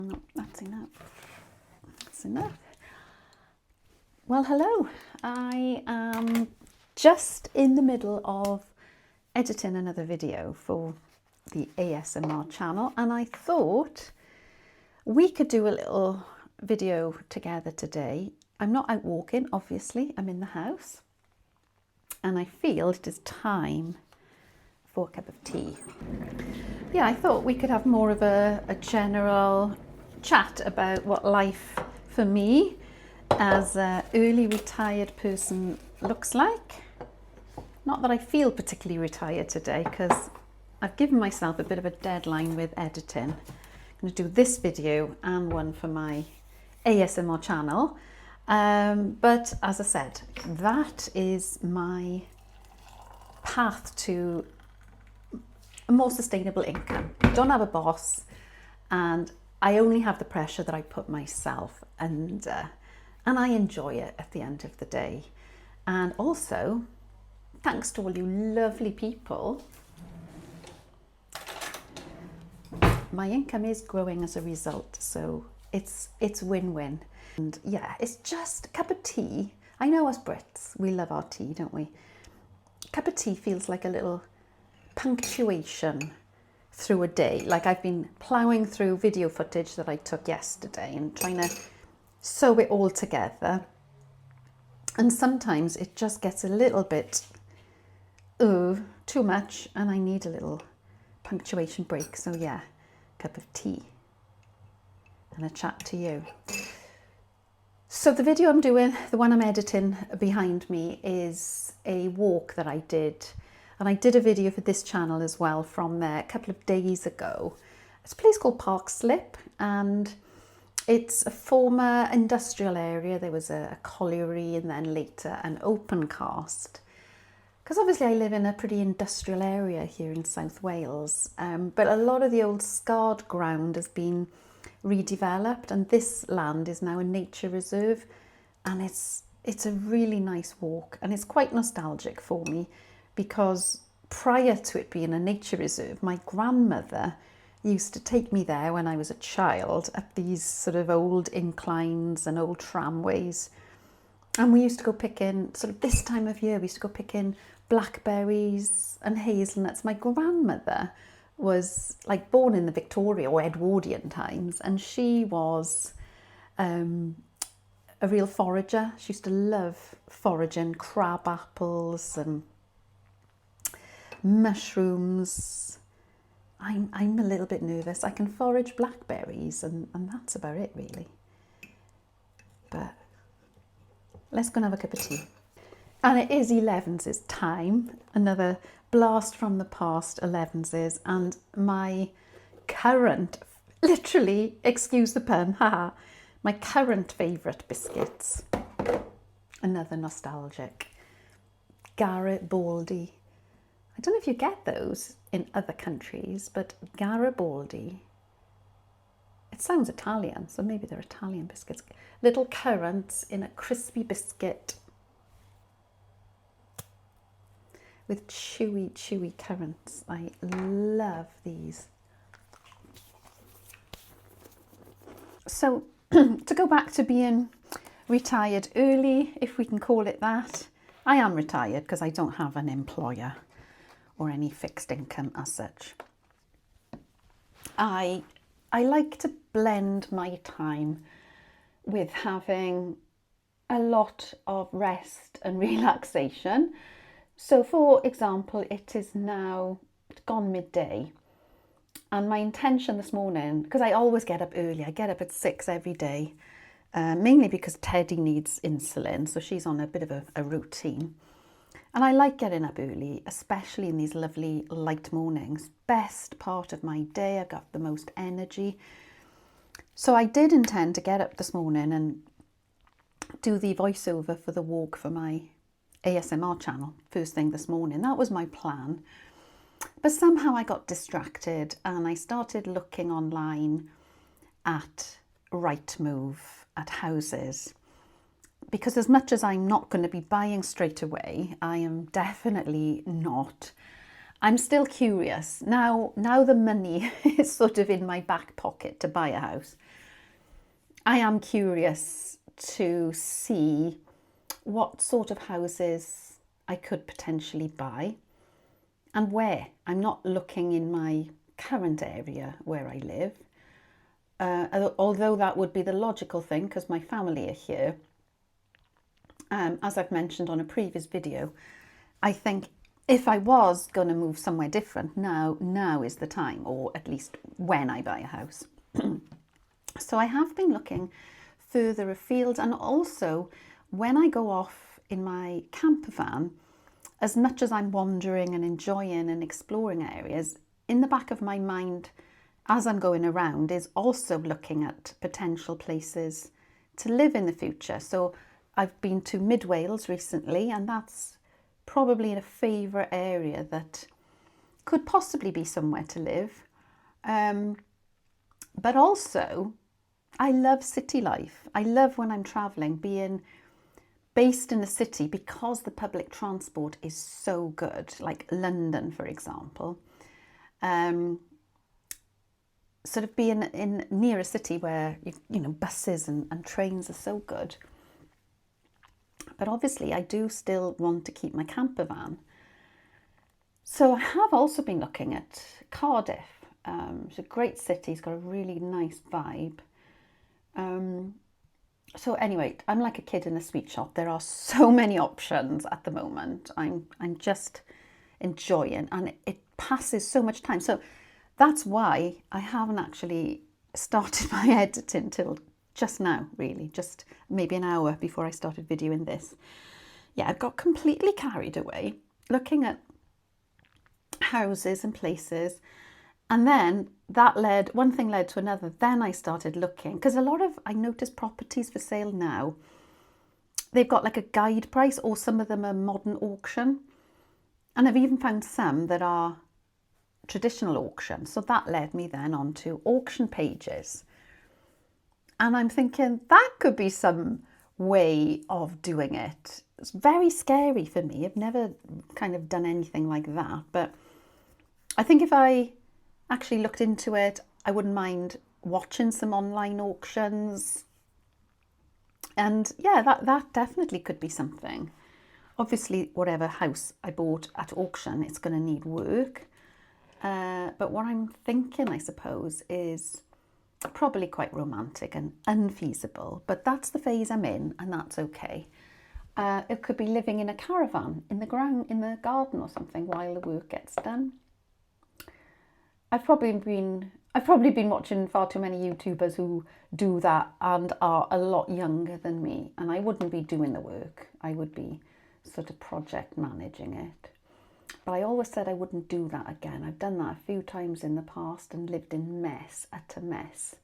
No, that's enough. That's enough. Well, hello. I am just in the middle of editing another video for the ASMR channel, and I thought we could do a little video together today. I'm not out walking, obviously, I'm in the house, and I feel it is time for a cup of tea. Yeah, I thought we could have more of a general chat about what life for me as an early retired person looks like. Not that I feel particularly retired today, because I've given myself a bit of a deadline with editing. I'm going to do this video and one for my ASMR channel. But as I said, that is my path to a more sustainable income. I don't have a boss, and I only have the pressure that I put myself, and I enjoy it at the end of the day. And also, thanks to all you lovely people, my income is growing as a result. So it's win-win. And yeah, it's just a cup of tea. I know us Brits, we love our tea, don't we? A cup of tea feels like a little punctuation through a day. Like I've been ploughing through video footage that I took yesterday and trying to sew it all together. And sometimes it just gets a little bit too much, and I need a little punctuation break. So yeah, cup of tea and a chat to you. So the video I'm doing, the one I'm editing behind me, is a walk that I did. And I did a video for this channel as well from there a couple of days ago. It's a place called Park Slip, and it's a former industrial area. There was a colliery and then later an open cast. Because obviously I live in a pretty industrial area here in South Wales, but a lot of the old scarred ground has been redeveloped, and this land is now a nature reserve, and it's a really nice walk, and it's quite nostalgic for me because prior to it being a nature reserve, my grandmother used to take me there when I was a child up these sort of old inclines and old tramways. And we used to go picking, sort of this time of year, we used to go picking blackberries and hazelnuts. My grandmother was like born in the Victoria or Edwardian times, and she was a real forager. She used to love foraging crab apples and mushrooms. I'm a little bit nervous. I can forage blackberries and that's about it really. But let's go and have a cup of tea. And it is 11's time, another blast from the past 11's, and my current, literally, excuse the pun, haha, my current favourite biscuits, another nostalgic, Garibaldi. I don't know if you get those in other countries, but Garibaldi, it sounds Italian, so maybe they're Italian biscuits. Little currants in a crispy biscuit with chewy currants. I love these. So to go back to being retired early, if we can call it that, I am retired because I don't have an employer or any fixed income as such. I like to blend my time with having a lot of rest and relaxation. So for example, it is now gone midday, and my intention this morning, because I always get up early, I get up at 6 every day, mainly because Teddy needs insulin, so she's on a bit of a routine. And I like getting up early, especially in these lovely light mornings. Best part of my day, I've got the most energy. So I did intend to get up this morning and do the voiceover for the walk for my ASMR channel first thing this morning. That was my plan. But somehow I got distracted and I started looking online at Rightmove, at houses. Because as much as I'm not going to be buying straight away, I am definitely not I'm still curious. Now the money is sort of in my back pocket to buy a house. I am curious to see what sort of houses I could potentially buy and where. I'm not looking in my current area where I live, although that would be the logical thing because my family are here. As I've mentioned on a previous video, I think if I was going to move somewhere different, now is the time, or at least when I buy a house. So I have been looking further afield, and also when I go off in my camper van, as much as I'm wandering and enjoying and exploring areas, in the back of my mind as I'm going around is also looking at potential places to live in the future. So I've been to Mid Wales recently, and that's probably a favourite area that could possibly be somewhere to live. But also, I love city life. I love when I'm travelling, being based in the city because the public transport is so good, like London, for example. Sort of being in near a city where, you know, buses and trains are so good. But obviously I do still want to keep my camper van. So I have also been looking at Cardiff. It's a great city, it's got a really nice vibe. So anyway, I'm like a kid in a sweet shop. There are so many options at the moment. I'm just enjoying, and it passes so much time. So that's why I haven't actually started my editing till just now, really, just maybe an hour before I started videoing this. Yeah, I got completely carried away looking at houses and places, and then one thing led to another. Then I started looking, because I noticed properties for sale now, they've got like a guide price, or some of them are modern auction, and I've even found some that are traditional auction. So that led me then on to auction pages. And I'm thinking that could be some way of doing it. It's very scary for me. I've never kind of done anything like that. But I think if I actually looked into it, I wouldn't mind watching some online auctions. And yeah, that definitely could be something. Obviously, whatever house I bought at auction, it's going to need work. But what I'm thinking, I suppose, is probably quite romantic and unfeasible, but that's the phase I'm in, and that's okay. It could be living in a caravan in the garden or something while the work gets done. I've probably been watching far too many YouTubers who do that and are a lot younger than me, and I wouldn't be doing the work. I would be sort of project managing it. But I always said I wouldn't do that again. I've done that a few times in the past and lived in utter mess.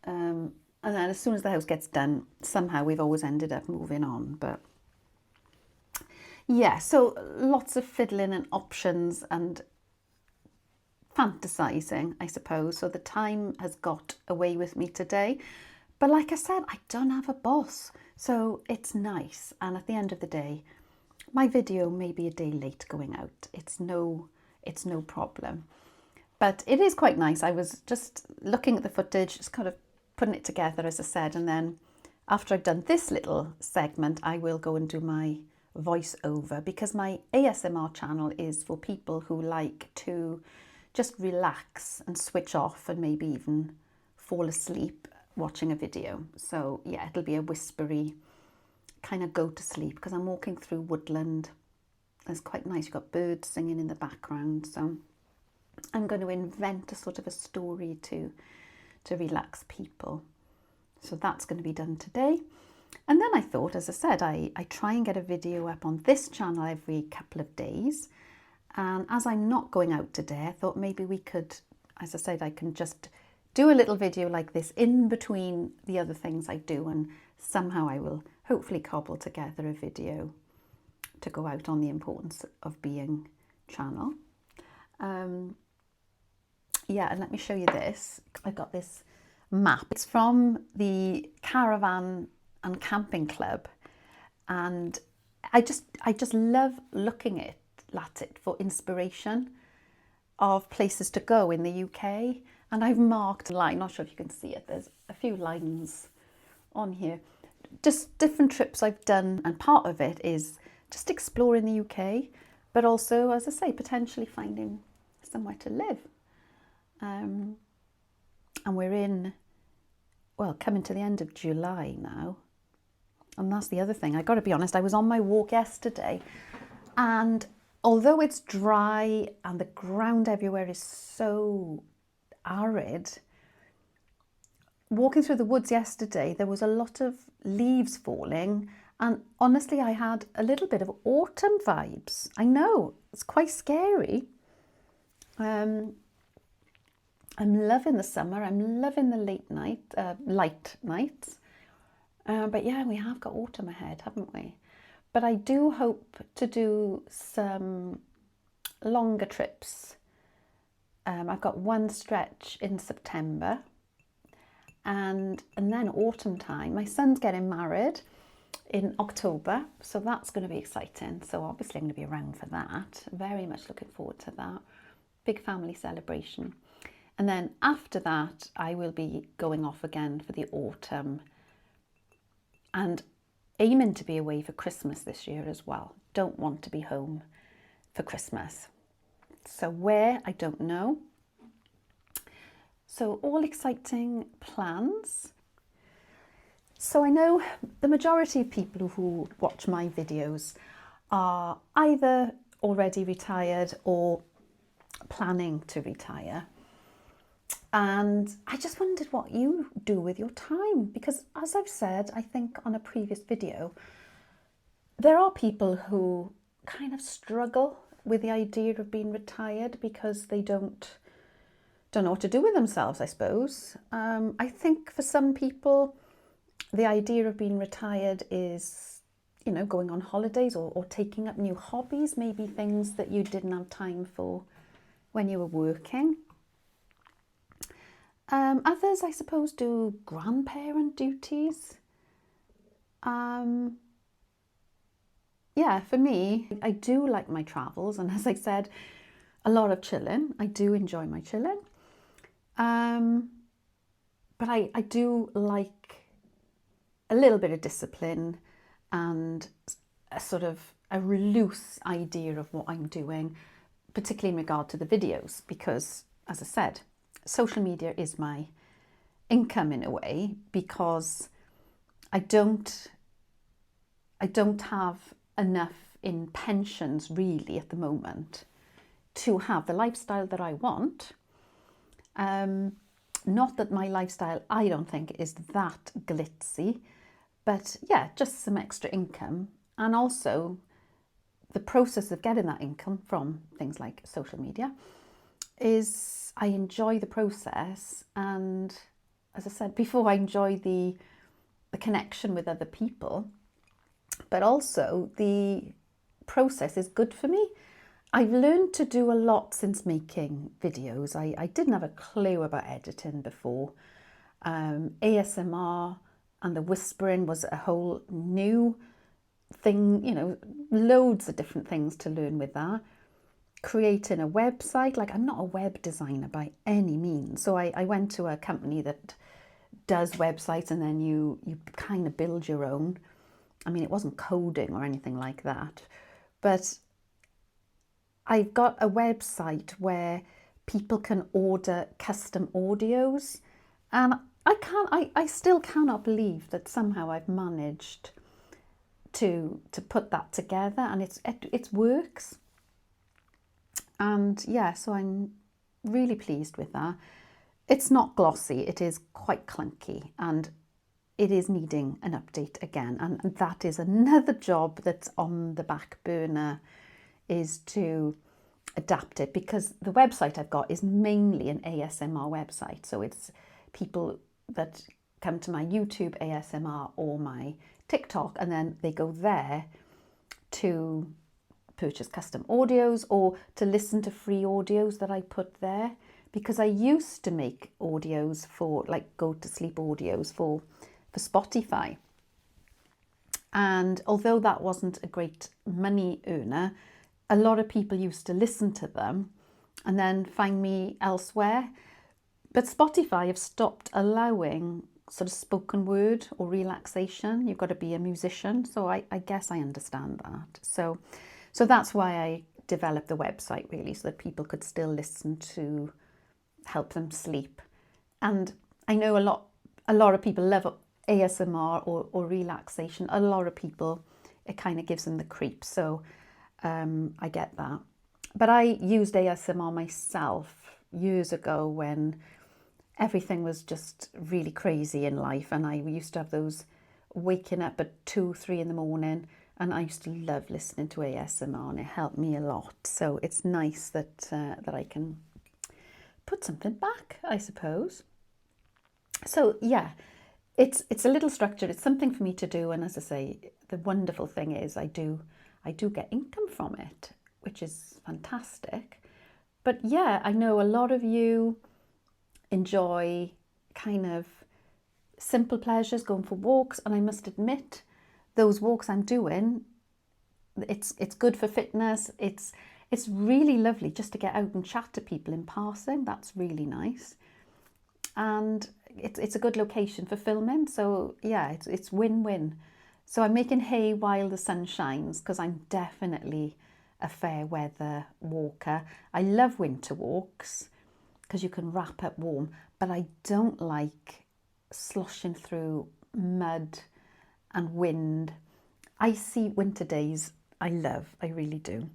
And then as soon as the house gets done, somehow we've always ended up moving on. But yeah, so lots of fiddling and options and fantasizing, I suppose. So the time has got away with me today. But like I said, I don't have a boss. So it's nice. And at the end of the day, my video may be a day late going out. It's no problem. But it is quite nice. I was just looking at the footage, just kind of putting it together, as I said. And then after I've done this little segment, I will go and do my voiceover, because my ASMR channel is for people who like to just relax and switch off and maybe even fall asleep watching a video. So yeah, it'll be a whispery kind of go to sleep, because I'm walking through woodland. It's quite nice. You've got birds singing in the background. So I'm going to invent a sort of a story to relax people. So that's going to be done today. And then I thought, as I said, I try and get a video up on this channel every couple of days. And as I'm not going out today, I thought maybe we could, as I said, I can just do a little video like this in between the other things I do, and somehow I will hopefully cobble together a video to go out on the Importance of Being channel. Yeah, and let me show you this. I've got this map. It's from the Caravan and Camping Club, and I just love looking at it for inspiration of places to go in the UK. And I've marked a line, not sure if you can see it, there's a few lines on here, just different trips I've done, and part of it is just exploring the UK, but also, as I say, potentially finding somewhere to live. And we're coming to the end of July now. And that's the other thing. I got to be honest, I was on my walk yesterday, and although it's dry and the ground everywhere is so arid, walking through the woods yesterday, there was a lot of leaves falling, and honestly, I had a little bit of autumn vibes. I know, it's quite scary. I'm loving the summer. I'm loving the light nights. But yeah, we have got autumn ahead, haven't we? But I do hope to do some longer trips. I've got one stretch in September, and then autumn time. My son's getting married in October, so that's going to be exciting. So obviously I'm going to be around for that. Very much looking forward to that. Big family celebration. And then after that, I will be going off again for the autumn and aiming to be away for Christmas this year as well. Don't want to be home for Christmas. So where, I don't know. So all exciting plans. So I know the majority of people who watch my videos are either already retired or planning to retire. And I just wondered what you do with your time, because as I've said, I think on a previous video, there are people who kind of struggle with the idea of being retired because they don't know what to do with themselves, I suppose. I think for some people, the idea of being retired is, going on holidays or taking up new hobbies, maybe things that you didn't have time for when you were working. Others, I suppose, do grandparent duties. Yeah, for me, I do like my travels, and as I said, a lot of chilling. I do enjoy my chilling. But I do like a little bit of discipline and a sort of a loose idea of what I'm doing, particularly in regard to the videos, because, as I said, social media is my income in a way, because I don't have enough in pensions really at the moment to have the lifestyle that I want. Not that my lifestyle, I don't think, is that glitzy, but yeah, just some extra income. And also the process of getting that income from things like social media is, I enjoy the process, and as I said before, I enjoy the connection with other people, but also the process is good for me. I've learned to do a lot since making videos. I didn't have a clue about editing before. ASMR and the whispering was a whole new thing, loads of different things to learn with that. Creating a website, like I'm not a web designer by any means. So I went to a company that does websites, and then you kind of build your own. I mean, it wasn't coding or anything like that, but I've got a website where people can order custom audios, and I still cannot believe that somehow I've managed to put that together, and it works. And yeah, so I'm really pleased with that. It's not glossy, it is quite clunky, and it is needing an update again. And that is another job that's on the back burner, is to adapt it, because the website I've got is mainly an ASMR website. So it's people that come to my YouTube ASMR or my TikTok, and then they go there to purchase custom audios or to listen to free audios that I put there, because I used to make audios for, like, go to sleep audios for Spotify. And although that wasn't a great money earner, a lot of people used to listen to them and then find me elsewhere. But Spotify have stopped allowing sort of spoken word or relaxation. You've got to be a musician. So I guess I understand that. So that's why I developed the website, really, so that people could still listen to help them sleep. And I know a lot of people love ASMR or relaxation. A lot of people, it kind of gives them the creeps. So I get that. But I used ASMR myself years ago when everything was just really crazy in life, and I used to have those waking up at 2, 3 in the morning, and I used to love listening to ASMR, and it helped me a lot. So it's nice that that I can put something back, I suppose. So yeah, it's a little structured. It's something for me to do, and as I say, the wonderful thing is I do get income from it, which is fantastic. But yeah, I know a lot of you enjoy kind of simple pleasures, going for walks, and I must admit, those walks I'm doing, it's good for fitness. It's really lovely just to get out and chat to people in passing. That's really nice, and it's a good location for filming. So yeah, it's win-win. So I'm making hay while the sun shines, because I'm definitely a fair weather walker. I love winter walks because you can wrap up warm, but I don't like sloshing through mud and wind. Icy winter days I love, I really do.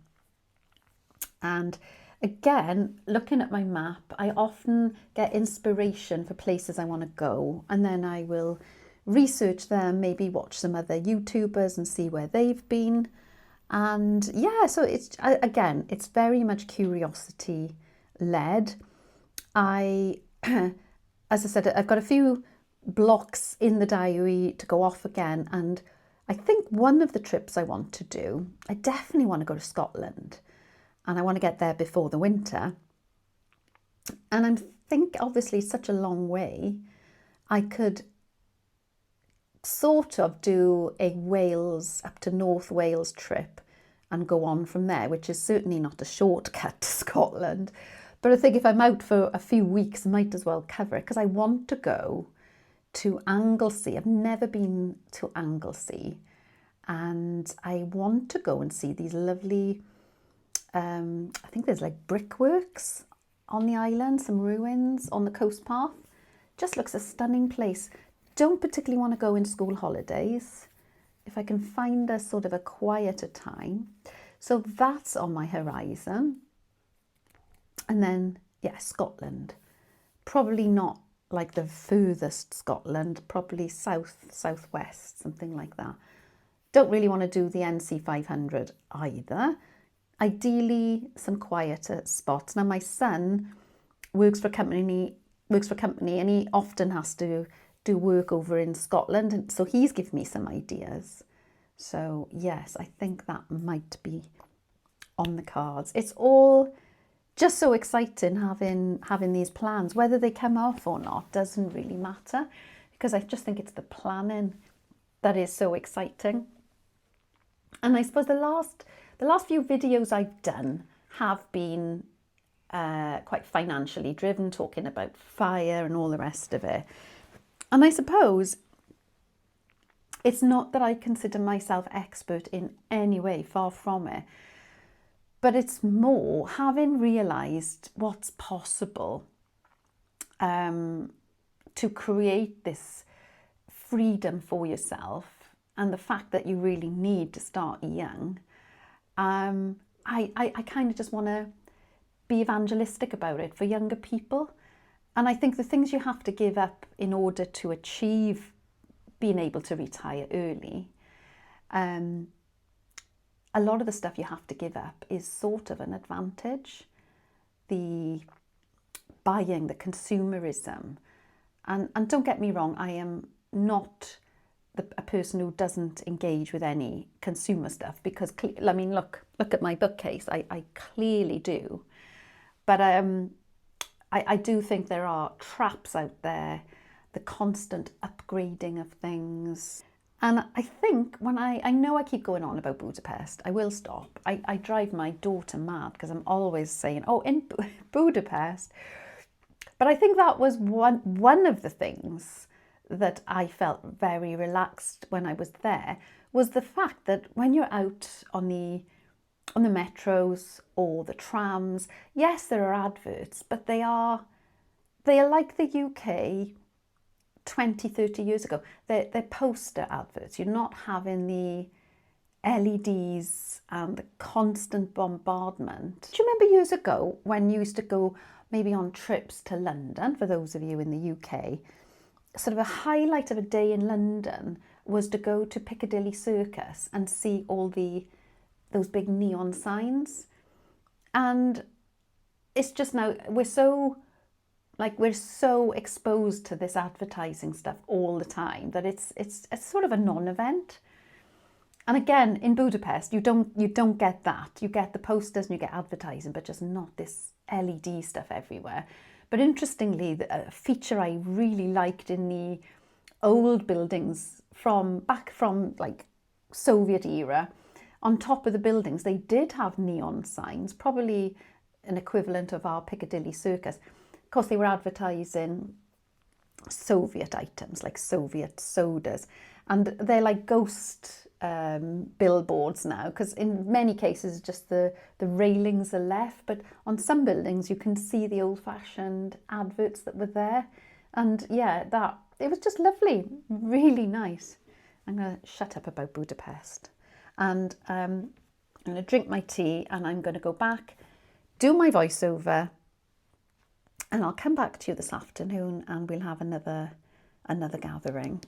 And again, looking at my map, I often get inspiration for places I want to go, and then I will research them, maybe watch some other YouTubers and see where they've been. And yeah, so it's very much curiosity led. As I said, I've got a few blocks in the diary to go off again, and I think one of the trips I want to do, I definitely want to go to Scotland, and I want to get there before the winter. And I think obviously it's such a long way, I could sort of do a Wales up to North Wales trip and go on from there, which is certainly not a shortcut to Scotland. But I think if I'm out for a few weeks, I might as well cover it, because I want to go to Anglesey. I've never been to Anglesey, and I want to go and see these lovely, I think there's like brickworks on the island, some ruins on the coast path. Just looks a stunning place. Don't particularly want to go in school holidays. If I can find a sort of a quieter time. So that's on my horizon. And then, yeah, Scotland. Probably not like the furthest Scotland, probably southwest, something like that. Don't really want to do the NC 500 either. Ideally, some quieter spots. Now, my son works for a company, and he often has to do work over in Scotland, and so he's given me some ideas. So yes, I think that might be on the cards. It's all just so exciting having these plans. Whether they come off or not doesn't really matter, because I just think it's the planning that is so exciting. And I suppose the last few videos I've done have been quite financially driven, talking about fire and all the rest of it. And I suppose it's not that I consider myself expert in any way, far from it. But it's more having realised what's possible to create this freedom for yourself, and the fact that you really need to start young. I kind of just want to be evangelistic about it for younger people. And I think the things you have to give up in order to achieve being able to retire early, a lot of the stuff you have to give up is sort of an advantage. The buying, the consumerism. And don't get me wrong, I am not a person who doesn't engage with any consumer stuff, because, I mean, look at my bookcase. I clearly do. But I do think there are traps out there, the constant upgrading of things. And I think when I know I keep going on about Budapest, I will stop. I drive my daughter mad because I'm always saying, oh, in Budapest. But I think that was one of the things that I felt very relaxed when I was there, was the fact that when you're out on the metros or the trams, yes, there are adverts, but they are like the UK 20, 30 years ago. They're poster adverts. You're not having the LEDs and the constant bombardment. Do you remember years ago when you used to go maybe on trips to London, for those of you in the UK, sort of a highlight of a day in London was to go to Piccadilly Circus and see all those big neon signs. And it's just now, we're so exposed to this advertising stuff all the time that it's sort of a non-event. And again, in Budapest, you don't get that. You get the posters and you get advertising, but just not this LED stuff everywhere. But interestingly, a feature I really liked in the old buildings back from like Soviet era, on top of the buildings, they did have neon signs, probably an equivalent of our Piccadilly Circus. Of course, they were advertising Soviet items like Soviet sodas, and they're like ghost billboards now, because in many cases just the railings are left, but on some buildings you can see the old-fashioned adverts that were there. And yeah, it was just lovely, really nice. I'm going to shut up about Budapest, and I'm going to drink my tea, and I'm going to go back, do my voiceover, and I'll come back to you this afternoon and we'll have another gathering.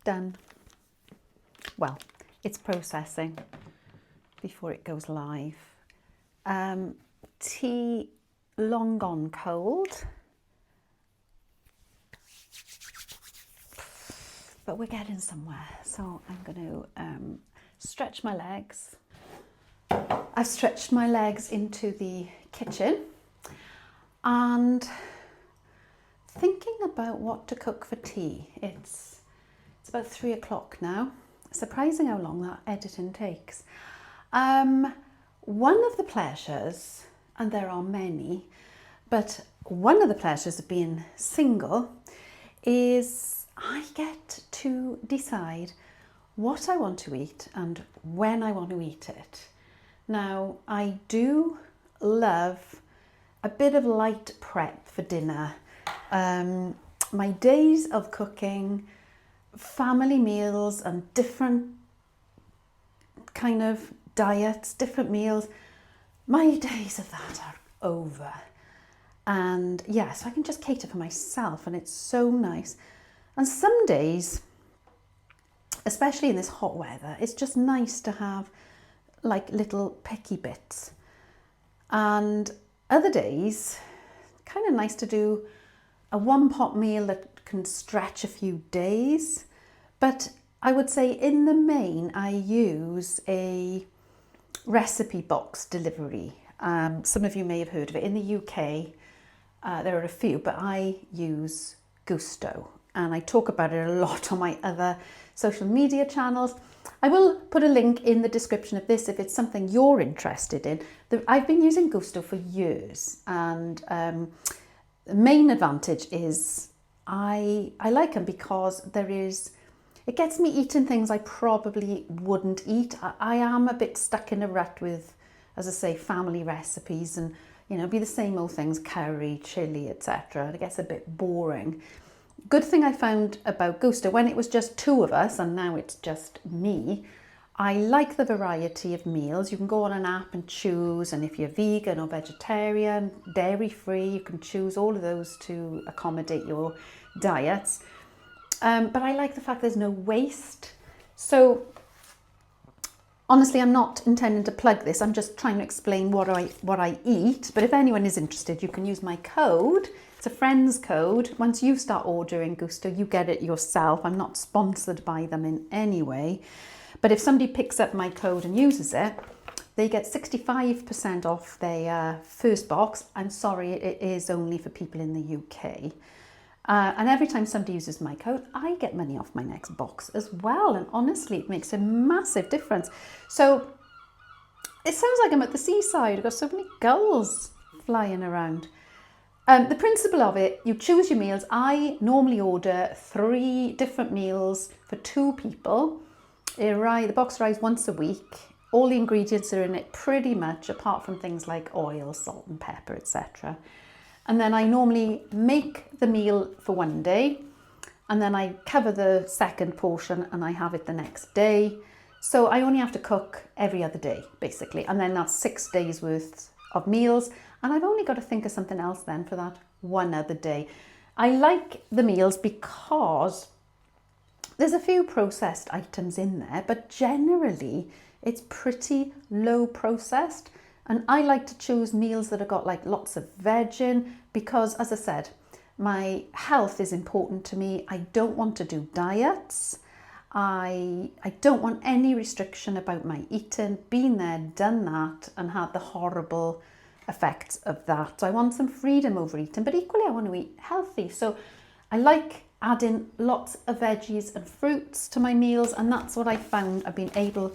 Done. Well, it's processing before it goes live. Tea long gone cold, but we're getting somewhere. So I'm going to stretch my legs. I've stretched my legs into the kitchen and thinking about what to cook for tea. It's about 3 o'clock now. Surprising how long that editing takes. One of the pleasures, and there are many, but one of the pleasures of being single is I get to decide what I want to eat and when I want to eat it. Now, I do love a bit of light prep for dinner. My days of cooking family meals and different kind of diets, different meals, my days of that are over. And yeah, so I can just cater for myself, and it's so nice. And some days, especially in this hot weather, it's just nice to have like little picky bits. And other days, kind of nice to do a one pot meal that can stretch a few days. But I would say in the main, I use a recipe box delivery. Some of you may have heard of it. In the UK, there are a few, but I use Gousto, and I talk about it a lot on my other social media channels. I will put a link in the description of this if it's something you're interested in. I've been using Gousto for years, and the main advantage is I like them because it gets me eating things I probably wouldn't eat. I am a bit stuck in a rut with, as I say, family recipes, and be the same old things, curry, chili, etc. It gets a bit boring. Good thing I found about Gousto, when it was just 2 of us and now it's just me, I like the variety of meals. You can go on an app and choose, and if you're vegan or vegetarian, dairy-free, you can choose all of those to accommodate your diets. But I like the fact there's no waste. So honestly, I'm not intending to plug this. I'm just trying to explain what I eat. But if anyone is interested, you can use my code. It's a friend's code. Once you start ordering Gousto, you get it yourself. I'm not sponsored by them in any way. But if somebody picks up my code and uses it, they get 65% off their first box. I'm sorry, it is only for people in the UK. And every time somebody uses my code, I get money off my next box as well. And honestly, it makes a massive difference. So it sounds like I'm at the seaside. I've got so many gulls flying around. The principle of it, you choose your meals. I normally order 3 different meals for 2 people. The box arrives once a week. All the ingredients are in it pretty much, apart from things like oil, salt and pepper, etc. And then I normally make the meal for one day, and then I cover the second portion and I have it the next day. So I only have to cook every other day, basically. And then that's 6 days worth of meals. And I've only got to think of something else then for that one other day. I like the meals because there's a few processed items in there, but generally it's pretty low processed. And I like to choose meals that have got like lots of veg in because, as I said, my health is important to me. I don't want to do diets. I don't want any restriction about my eating. Been there, done that, and had the horrible effects of that. So I want some freedom over eating, but equally I want to eat healthy. So I like adding lots of veggies and fruits to my meals, and that's what I found I've been able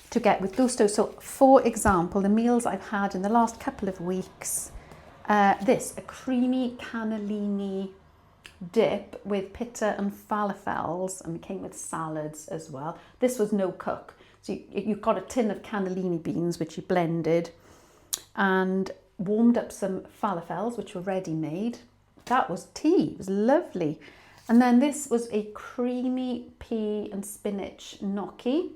to get with Gousto. So for example, the meals I've had in the last couple of weeks, a creamy cannellini dip with pitta and falafels, and it came with salads as well. This was no cook. So you've got a tin of cannellini beans, which you blended, and warmed up some falafels, which were ready made. That was tea, it was lovely. And then this was a creamy pea and spinach gnocchi.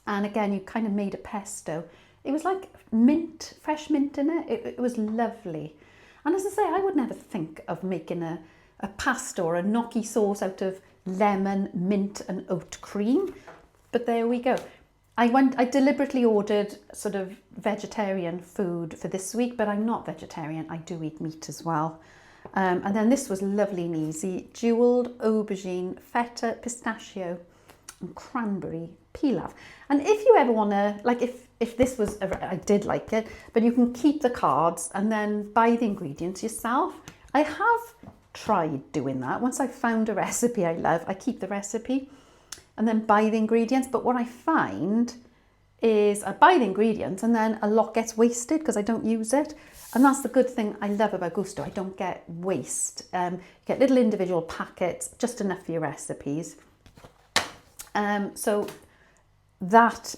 And again, you kind of made a pesto. It was like mint, fresh mint in it. It was lovely. And as I say, I would never think of making a pasta or a gnocchi sauce out of lemon, mint and oat cream. But there we go. I deliberately ordered sort of vegetarian food for this week, but I'm not vegetarian. I do eat meat as well. And then this was lovely and easy. Jewelled aubergine, feta, pistachio and cranberry pilaf. And if you ever want to, like if this was, I did like it, but you can keep the cards and then buy the ingredients yourself. I have tried doing that. Once I've found a recipe I love, I keep the recipe and then buy the ingredients. But what I find is I buy the ingredients and then a lot gets wasted because I don't use it. And that's the good thing I love about Gousto. I don't get waste. You get little individual packets, just enough for your recipes. So that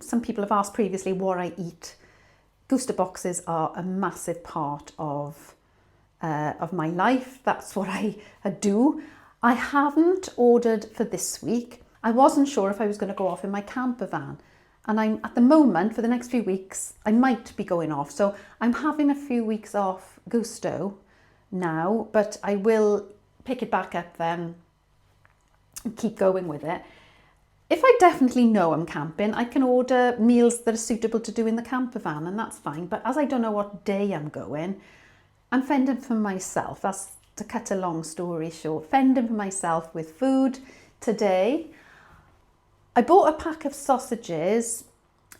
some people have asked previously what I eat. Gousto boxes are a massive part of my life. That's what I do. I haven't ordered for this week. I wasn't sure if I was going to go off in my camper van. And I'm at the moment, for the next few weeks, I might be going off. So I'm having a few weeks off Gousto now, but I will pick it back up then and keep going with it. If I definitely know I'm camping, I can order meals that are suitable to do in the camper van, and that's fine. But as I don't know what day I'm going, I'm fending for myself. That's to cut a long story short. Fending for myself with food today. I bought a pack of sausages,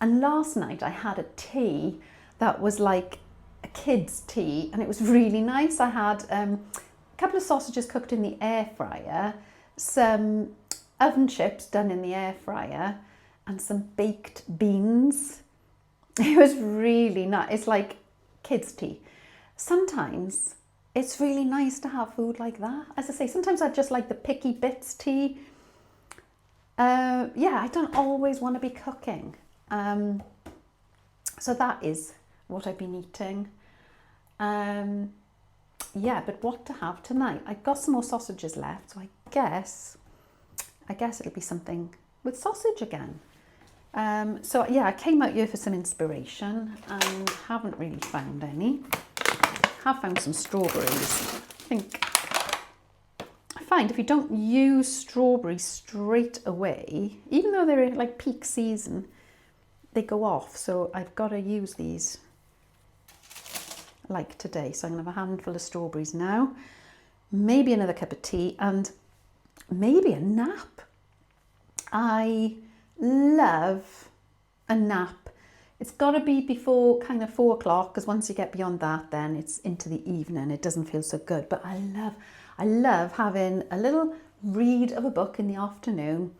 and last night I had a tea that was like a kid's tea, and it was really nice. I had a couple of sausages cooked in the air fryer, some oven chips done in the air fryer, and some baked beans. It was really nice. It's like kids' tea. Sometimes it's really nice to have food like that. As I say, sometimes I just like the picky bits tea. Yeah, I don't always want to be cooking. So that is what I've been eating. Yeah, but what to have tonight? I've got some more sausages left, so I guess it'll be something with sausage again. So yeah, I came out here for some inspiration and haven't really found any. Have found some strawberries. I find if you don't use strawberries straight away, even though they're like peak season, they go off. So I've got to use these like today. So I'm going to have a handful of strawberries now, maybe another cup of tea and maybe a nap. I love a nap It's got to be before kind of 4 o'clock, because once you get beyond that, then it's into the evening. It doesn't feel so good. But I love having a little read of a book in the afternoon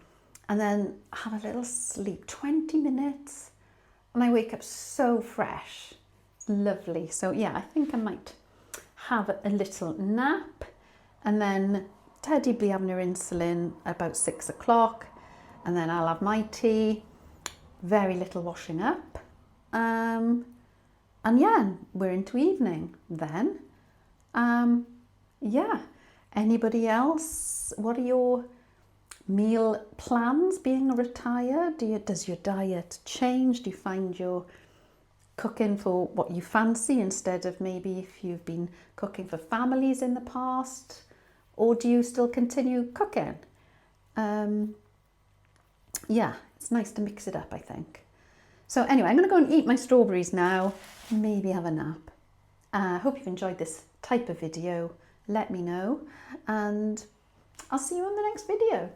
and then have a little sleep, 20 minutes, and I wake up so fresh. It's lovely. So yeah, I think I might have a little nap, and then Teddy will be having her insulin at about 6 o'clock, and then I'll have my tea, very little washing up. And yeah, we're into evening then. Yeah, anybody else? What are your meal plans being retired? Does your diet change? Do you find you're cooking for what you fancy instead of maybe if you've been cooking for families in the past? Or do you still continue cooking? Yeah, it's nice to mix it up, I think. So anyway, I'm going to go and eat my strawberries now, maybe have a nap. I hope you've enjoyed this type of video. Let me know, and I'll see you on the next video.